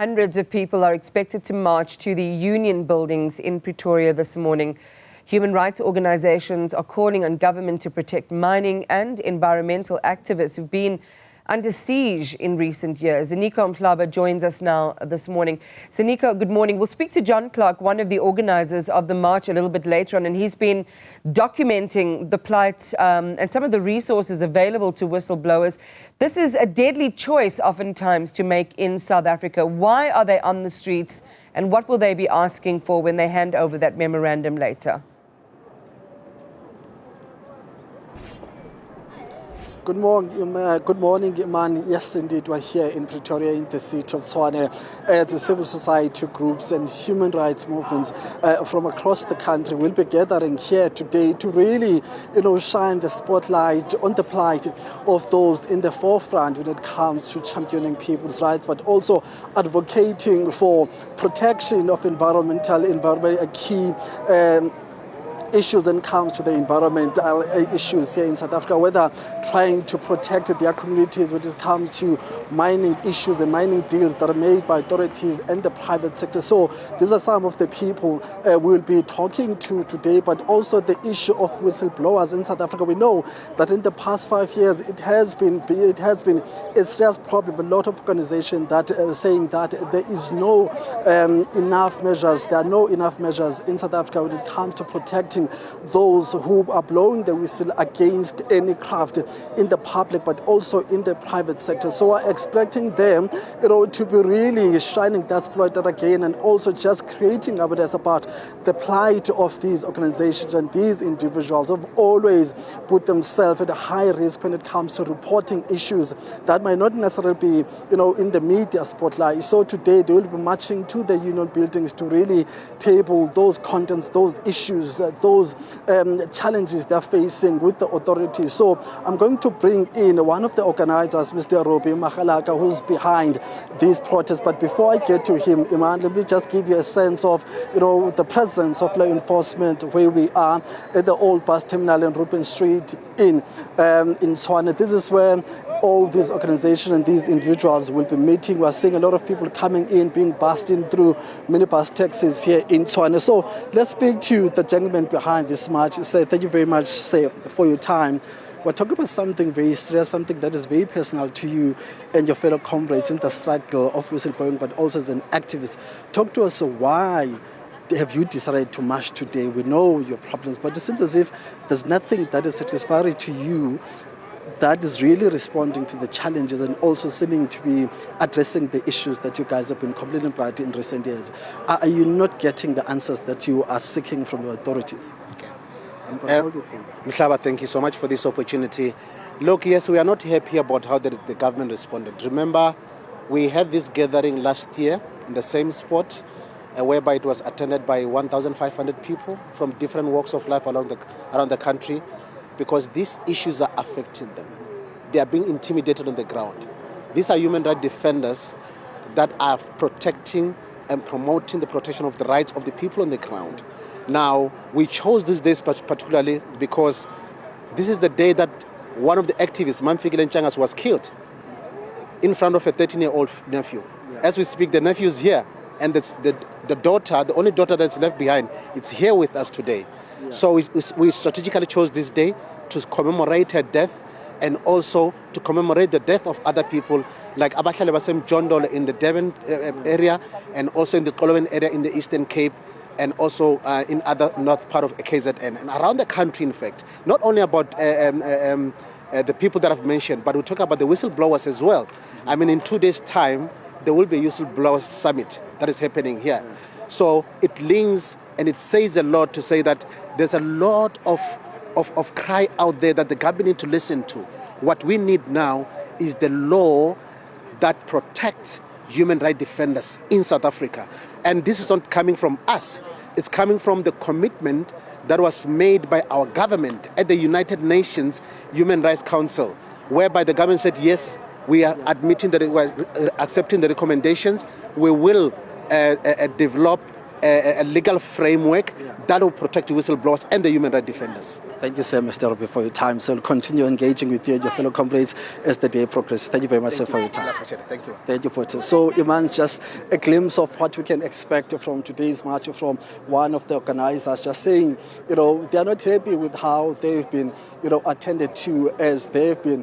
Hundreds of people are expected to march to the union buildings in Pretoria this morning. Human rights organizations are calling on government to protect mining and environmental activists who've been under siege in recent years. Ziniko Mhlaba joins us now this morning. Ziniko, good morning. We'll speak to John Clark, one of the organizers of the march, a little bit later on, and he's been documenting the plight and some of the resources available to whistleblowers. This is a deadly choice oftentimes to make in South Africa. Why are they on the streets, and what will they be asking for when they hand over that memorandum later? Good morning, Iman. Yes, indeed, we're here in Pretoria, in the city of Tshwane. The civil society groups and human rights movements from across the country will be gathering here today to really, shine the spotlight on the plight of those in the forefront when it comes to championing people's rights, but also advocating for protection of a key issues when it comes to the environmental issues here in South Africa, whether trying to protect their communities when it comes to mining issues and mining deals that are made by authorities and the private sector. So these are some of the people we'll be talking to today, but also the issue of whistleblowers in South Africa. We know that in the past 5 years it has been a serious problem. A lot of organizations that are saying that there is no enough measures. There are no enough measures in South Africa when it comes to protecting those who are blowing the whistle against any craft in the public, but also in the private sector. So we're expecting them, to be really shining that spotlight again, and also just creating awareness about the plight of these organizations and these individuals who have always put themselves at a high risk when it comes to reporting issues that might not necessarily be, in the media spotlight. So today they will be marching to the union buildings to really table those contents, those issues, those challenges they're facing with the authorities. So I'm going to bring in one of the organizers, Mr. Robbie Magalaka, who's behind these protests. But before I get to him, Iman, let me just give you a sense of, the presence of law enforcement where we are at the old bus terminal in Rupert Street in Tshwane. This is where all these organizations and these individuals will be meeting. We're seeing a lot of people coming in, being bussed in through minibus taxis here in Tshwane. So let's speak to the gentleman behind this march. Say, thank you very much, for your time. We're talking about something very serious, something that is very personal to you and your fellow comrades in the struggle of whistleblowing, but also as an activist. Talk to us, why have you decided to march today? We know your problems, but it seems as if there's nothing that is satisfactory to you that is really responding to the challenges and also seeming to be addressing the issues that you guys have been complaining about in recent years. Are you not getting the answers that you are seeking from the authorities? Okay. Mhlaba, thank you so much for this opportunity. Look, yes, we are not happy about how the government responded. Remember, we had this gathering last year in the same spot, whereby it was attended by 1,500 people from different walks of life around the country, because these issues are affecting them. They are being intimidated on the ground. These are human rights defenders that are protecting and promoting the protection of the rights of the people on the ground. Now, we chose these days particularly because this is the day that one of the activists, Mamfikile Nchangas, was killed in front of a 13-year-old nephew. Yeah. As we speak, the nephew is here, and the daughter, the only daughter that's left behind, it's here with us today. Yeah. So we strategically chose this day to commemorate her death, and also to commemorate the death of other people like Abahlale Basem John Dole in the Devon area, and also in the Kolowen area in the Eastern Cape, and also in other north part of KZN, and around the country, in fact. Not only about the people that I've mentioned, but we talk about the whistleblowers as well. I mean, in 2 days' time, there will be a whistleblower summit that is happening here. So it links and it says a lot to say that there's a lot of cry out there that the government need to listen to. What we need now is the law that protects human rights defenders in South Africa. And this is not coming from us. It's coming from the commitment that was made by our government at the United Nations Human Rights Council, whereby the government said, yes, we are accepting the recommendations. We will develop a legal framework that will protect whistleblowers and the human rights defenders. Thank you, sir, Mr. Robbie, for your time. So we'll continue engaging with you and your fellow comrades as the day progresses. Thank you very much, sir, for your time. I appreciate it. Thank you. Thank you, Porter. So, Iman, just a glimpse of what we can expect from today's march from one of the organizers, just saying, they are not happy with how they've been, attended to as they've been,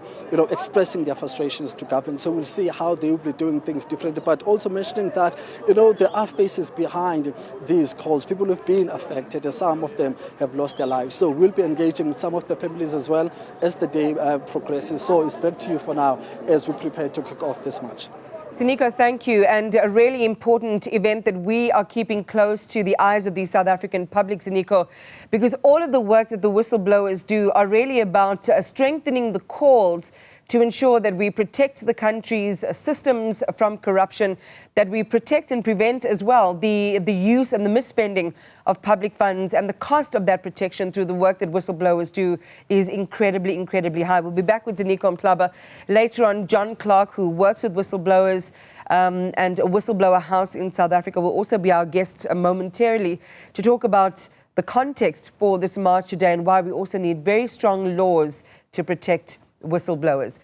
expressing their frustrations to government. So we'll see how they will be doing things differently, but also mentioning that, there are faces behind these calls. People who've been affected, and some of them have lost their lives. So we'll be engaging with some of the families as well as the day progresses. So it's back to you for now as we prepare to kick off this march. Ziniko, thank you. And a really important event that we are keeping close to the eyes of the South African public, Ziniko, because all of the work that the whistleblowers do are really about strengthening the calls to ensure that we protect the country's systems from corruption, that we protect and prevent as well the use and the misspending of public funds, and the cost of that protection through the work that whistleblowers do is incredibly, incredibly high. We'll be back with Ziniko Mhlaba later on. John Clark, who works with whistleblowers and a whistleblower house in South Africa, will also be our guest momentarily to talk about the context for this march today and why we also need very strong laws to protect whistleblowers.